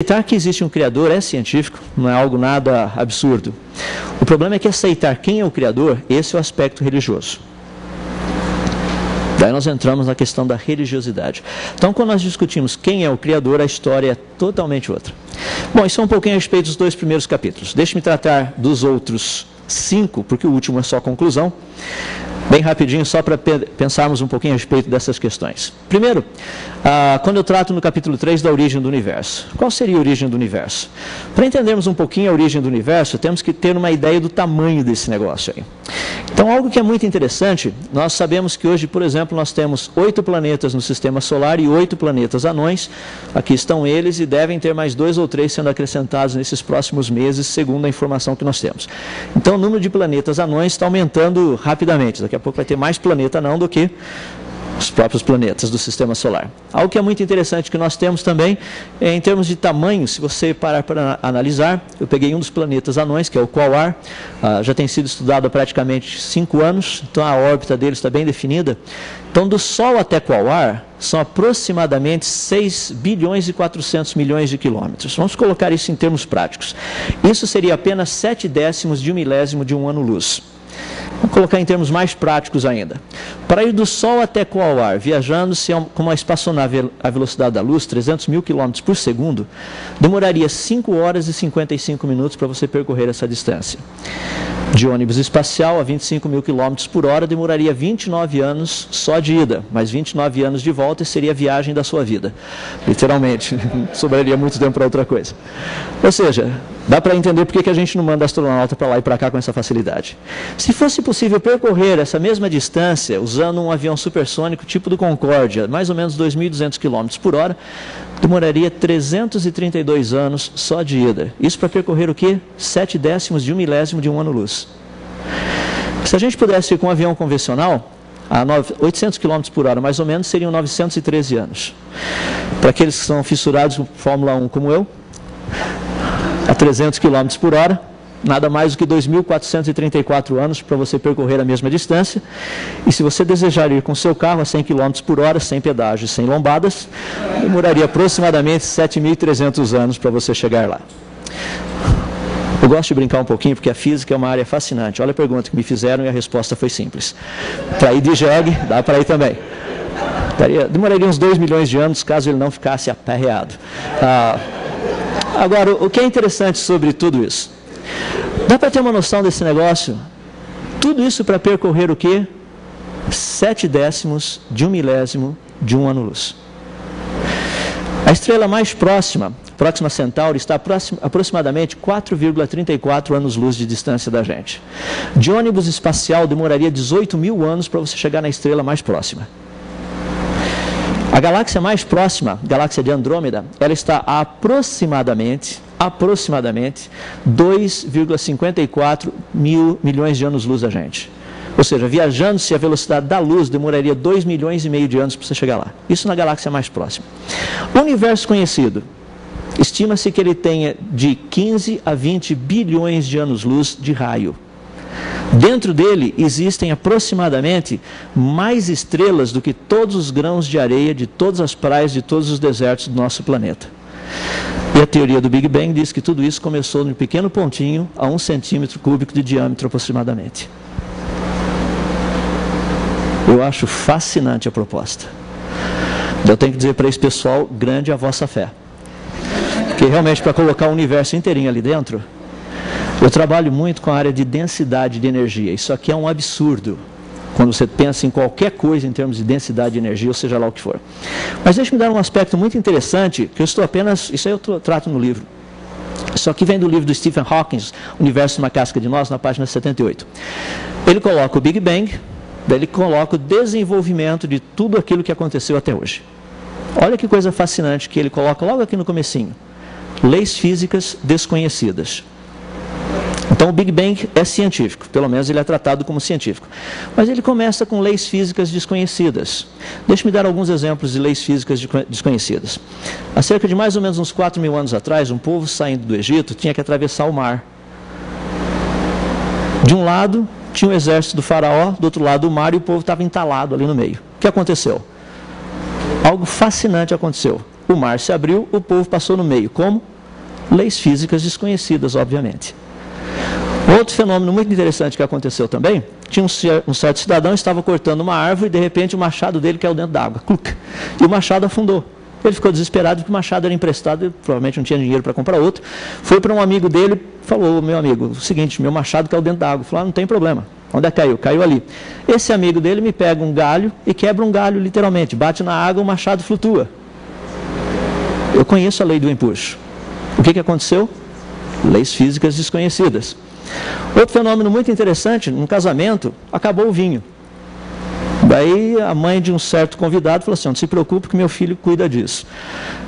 Aceitar que existe um Criador é científico, não é algo nada absurdo. O problema é que aceitar quem é o Criador, esse é o aspecto religioso. Daí nós entramos na questão da religiosidade. Então, quando nós discutimos quem é o Criador, a história é totalmente outra. Bom, isso é um pouquinho a respeito dos 2 primeiros capítulos. Deixe-me tratar dos outros 5, porque o último é só a conclusão. Bem rapidinho, só para pensarmos um pouquinho a respeito dessas questões. Primeiro, quando eu trato no capítulo 3 da origem do universo. Qual seria a origem do universo? Para entendermos um pouquinho a origem do universo, temos que ter uma ideia do tamanho desse negócio aí. Então, algo que é muito interessante, nós sabemos que hoje, por exemplo, nós temos 8 planetas no sistema solar e 8 planetas anões. Aqui estão eles e devem ter mais 2 ou 3 sendo acrescentados nesses próximos meses, segundo a informação que nós temos. Então, o número de planetas anões está aumentando rapidamente. Daqui a pouco vai ter mais planeta anão do que os próprios planetas do sistema solar. Algo que é muito interessante que nós temos também, em termos de tamanho, se você parar para analisar, eu peguei um dos planetas anões, que é o Quaoar, já tem sido estudado há praticamente 5 anos, então a órbita dele está bem definida. Então, do Sol até Quaoar, são aproximadamente 6 bilhões e 400 milhões de quilômetros. Vamos colocar isso em termos práticos. Isso seria apenas 7/10 de 1 milésimo de um ano-luz. Vamos colocar em termos mais práticos ainda. Para ir do Sol até Quaoar, viajando-se com uma espaçonave à velocidade da luz, 300 mil quilômetros por segundo, demoraria 5 horas e 55 minutos para você percorrer essa distância. De ônibus espacial a 25 mil quilômetros por hora, demoraria 29 anos só de ida, mas 29 anos de volta seria a viagem da sua vida. Literalmente, sobraria muito tempo para outra coisa. Ou seja, dá para entender por que a gente não manda astronauta para lá e para cá com essa facilidade. Se fosse possível percorrer essa mesma distância usando um avião supersônico tipo do Concórdia, mais ou menos 2.200 km por hora, demoraria 332 anos só de ida. Isso para percorrer o quê? 7/10 de 1 milésimo de um ano-luz. Se a gente pudesse ir com um avião convencional, a 800 km por hora mais ou menos, seriam 913 anos. Para aqueles que são fissurados com Fórmula 1 como eu, a 300 km por hora, nada mais do que 2.434 anos para você percorrer a mesma distância. E se você desejar ir com seu carro a 100 km por hora, sem pedágio e sem lombadas, demoraria aproximadamente 7.300 anos para você chegar lá. Eu gosto de brincar um pouquinho porque a física é uma área fascinante. Olha a pergunta que me fizeram e a resposta foi simples. Para ir de jegue, dá para ir também. Demoraria uns 2 milhões de anos caso ele não ficasse aperreado. Agora, o que é interessante sobre tudo isso? Dá para ter uma noção desse negócio? Tudo isso para percorrer o quê? 7/10 de 1 milésimo de um ano-luz. A estrela mais próxima, Próxima Centauri, está aproximadamente 4,34 anos-luz de distância da gente. De ônibus espacial demoraria 18 mil anos para você chegar na estrela mais próxima. A galáxia mais próxima, galáxia de Andrômeda, ela está a aproximadamente 2,54 mil milhões de anos-luz da gente. Ou seja, viajando-se a velocidade da luz, demoraria 2,5 milhões de anos para você chegar lá. Isso na galáxia mais próxima. O universo conhecido, estima-se que ele tenha de 15 a 20 bilhões de anos-luz de raio. Dentro dele existem aproximadamente mais estrelas do que todos os grãos de areia de todas as praias de todos os desertos do nosso planeta. E a teoria do Big Bang diz que tudo isso começou num pequeno pontinho a 1 centímetro cúbico de diâmetro aproximadamente. Eu acho fascinante a proposta. Eu tenho que dizer para esse pessoal, grande a vossa fé. Porque realmente para colocar o universo inteirinho ali dentro, eu trabalho muito com a área de densidade de energia. Isso aqui é um absurdo, quando você pensa em qualquer coisa em termos de densidade de energia, ou seja lá o que for. Mas deixe-me dar um aspecto muito interessante, que eu estou apenas, isso aí eu trato no livro. Isso aqui vem do livro do Stephen Hawking, Universo Uma Casca de Nós, na página 78. Ele coloca o Big Bang, daí ele coloca o desenvolvimento de tudo aquilo que aconteceu até hoje. Olha que coisa fascinante que ele coloca logo aqui no comecinho. Leis físicas desconhecidas. Então o Big Bang é científico, pelo menos ele é tratado como científico. Mas ele começa com leis físicas desconhecidas. Deixe-me dar alguns exemplos de leis físicas desconhecidas. Há cerca de mais ou menos uns 4 mil anos atrás, um povo saindo do Egito tinha que atravessar o mar. De um lado tinha o exército do faraó, do outro lado o mar, e o povo estava entalado ali no meio. O que aconteceu? Algo fascinante aconteceu. o mar se abriu, o povo passou no meio. Como? Leis físicas desconhecidas, obviamente. Outro fenômeno muito interessante que aconteceu também, tinha um certo cidadão que estava cortando uma árvore e de repente o machado dele caiu dentro d'água. E o machado afundou. Ele ficou desesperado porque o machado era emprestado e provavelmente não tinha dinheiro para comprar outro. Foi para um amigo dele, falou: meu amigo, o seguinte, meu machado caiu dentro d'água. Falou: não tem problema. Onde é que caiu? Caiu ali. Esse amigo dele me pega um galho e quebra um galho literalmente. Bate na água, o machado flutua. Eu conheço a lei do empuxo. O que aconteceu? Leis físicas desconhecidas. Outro fenômeno muito interessante, num casamento, acabou o vinho. Daí a mãe de um certo convidado falou assim: não se preocupe que meu filho cuida disso.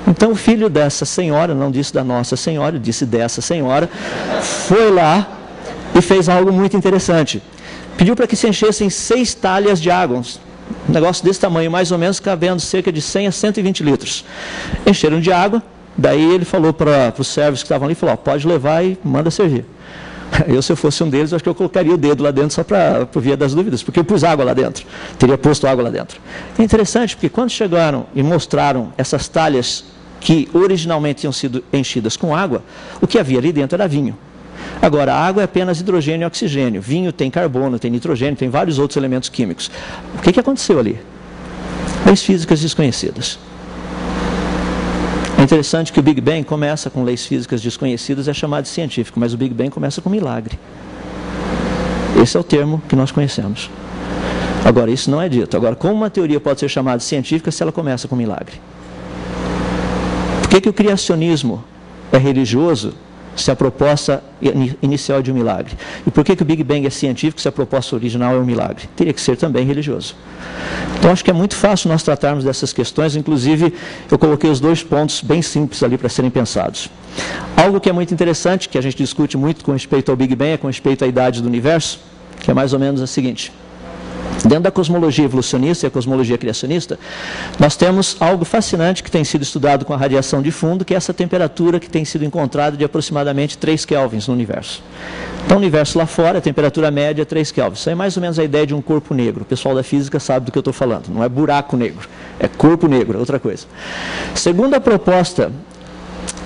Então o filho dessa senhora, não disse da Nossa Senhora, disse dessa senhora, foi lá e fez algo muito interessante. Pediu para que se enchessem 6 talhas de água, um negócio desse tamanho, mais ou menos, cabendo cerca de 100 a 120 litros. Encheram de água, daí ele falou para os servos que estavam ali, falou: pode levar e manda servir. Eu, se eu fosse um deles, acho que eu colocaria o dedo lá dentro só para via das dúvidas, porque eu pus água lá dentro, teria posto água lá dentro. É interessante, porque quando chegaram e mostraram essas talhas que originalmente tinham sido enchidas com água, o que havia ali dentro era vinho. Agora, a água é apenas hidrogênio e oxigênio. Vinho tem carbono, tem nitrogênio, tem vários outros elementos químicos. O que aconteceu ali? Leis físicas desconhecidas. É interessante que o Big Bang começa com leis físicas desconhecidas, é chamado de científico, mas o Big Bang começa com milagre. Esse é o termo que nós conhecemos. Agora, isso não é dito. Agora, como uma teoria pode ser chamada de científica se ela começa com milagre? Por que o criacionismo é religioso se a proposta inicial é de um milagre? E por que o Big Bang é científico se a proposta original é um milagre? Teria que ser também religioso. Então, acho que é muito fácil nós tratarmos dessas questões. Inclusive, eu coloquei os 2 pontos bem simples ali para serem pensados. Algo que é muito interessante, que a gente discute muito com respeito ao Big Bang, é com respeito à idade do universo, que é mais ou menos a seguinte. Dentro da cosmologia evolucionista e a cosmologia criacionista, nós temos algo fascinante que tem sido estudado com a radiação de fundo, que é essa temperatura que tem sido encontrada de aproximadamente 3 kelvins no universo. Então, o universo lá fora, a temperatura média é 3 kelvins. Isso é mais ou menos a ideia de um corpo negro. O pessoal da física sabe do que eu estou falando. Não é buraco negro, é corpo negro, é outra coisa. Segundo a proposta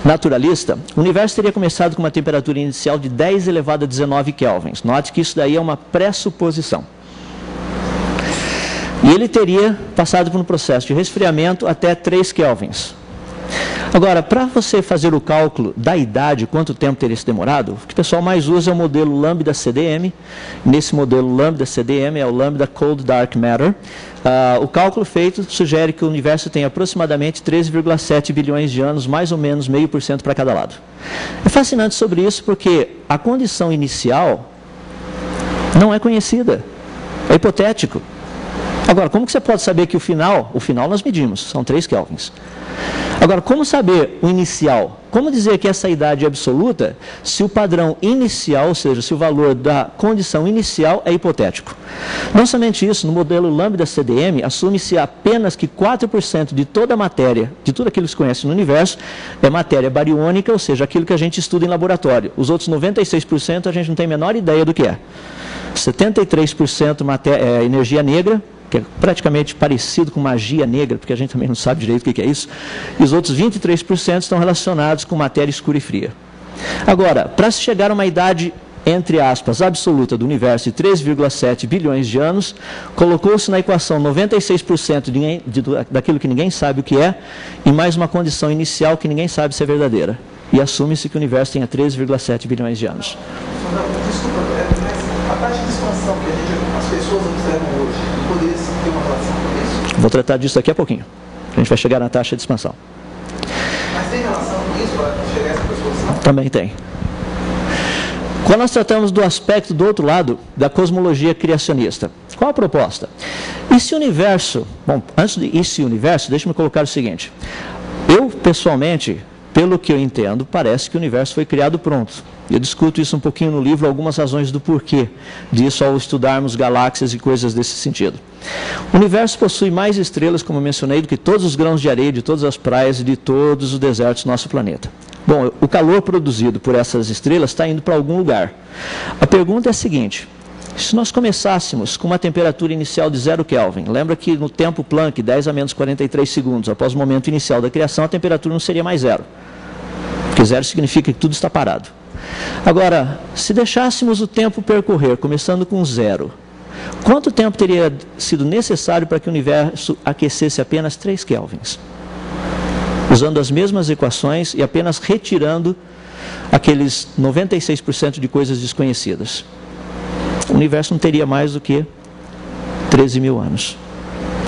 naturalista, o universo teria começado com uma temperatura inicial de 10 elevado a 19 kelvins. Note que isso daí é uma pressuposição. E ele teria passado por um processo de resfriamento até 3 kelvins. Agora, para você fazer o cálculo da idade, quanto tempo teria se demorado, o que o pessoal mais usa é o modelo Lambda-CDM. Nesse modelo Lambda-CDM é o Lambda Cold Dark Matter. O cálculo feito sugere que o universo tem aproximadamente 13,7 bilhões de anos, mais ou menos 0,5% para cada lado. É fascinante sobre isso porque a condição inicial não é conhecida, é hipotético. Agora, como que você pode saber que o final nós medimos, são 3 kelvins. Agora, como saber o inicial? Como dizer que essa idade é absoluta se o padrão inicial, ou seja, se o valor da condição inicial é hipotético? Não somente isso, no modelo Lambda-CDM, assume-se apenas que 4% de toda a matéria, de tudo aquilo que se conhece no universo, é matéria bariônica, ou seja, aquilo que a gente estuda em laboratório. Os outros 96% a gente não tem a menor ideia do que é. 73% energia negra, que é praticamente parecido com magia negra, porque a gente também não sabe direito o que é isso, e os outros 23% estão relacionados com matéria escura e fria. Agora, para se chegar a uma idade, entre aspas, absoluta do universo de 3,7 bilhões de anos, colocou-se na equação 96% daquilo que ninguém sabe o que é, e mais uma condição inicial que ninguém sabe se é verdadeira. E assume-se que o universo tenha 13,7 bilhões de anos. Desculpa, mas a taxa de expansão que as pessoas observam hoje, poderia ter uma relação com isso? Vou tratar disso daqui a pouquinho. A gente vai chegar na taxa de expansão. Mas tem relação com isso para chegar a essa expansão? Também tem. Quando nós tratamos do aspecto do outro lado, da cosmologia criacionista, qual a proposta? Esse universo, bom, antes de esse universo, deixa-me colocar o seguinte. Eu, pessoalmente, pelo que eu entendo, parece que o universo foi criado pronto. Eu discuto isso um pouquinho no livro, algumas razões do porquê disso ao estudarmos galáxias e coisas desse sentido. O universo possui mais estrelas, como eu mencionei, do que todos os grãos de areia, de todas as praias e de todos os desertos do nosso planeta. Bom, o calor produzido por essas estrelas está indo para algum lugar. A pergunta é a seguinte: se nós começássemos com uma temperatura inicial de 0 Kelvin, lembra que no tempo Planck, 10 a menos 43 segundos, após o momento inicial da criação, a temperatura não seria mais 0. Porque 0 significa que tudo está parado. Agora, se deixássemos o tempo percorrer, começando com 0, quanto tempo teria sido necessário para que o universo aquecesse apenas 3 kelvins? Usando as mesmas equações e apenas retirando aqueles 96% de coisas desconhecidas. O universo não teria mais do que 13 mil anos.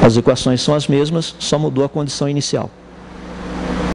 As equações são as mesmas, só mudou a condição inicial.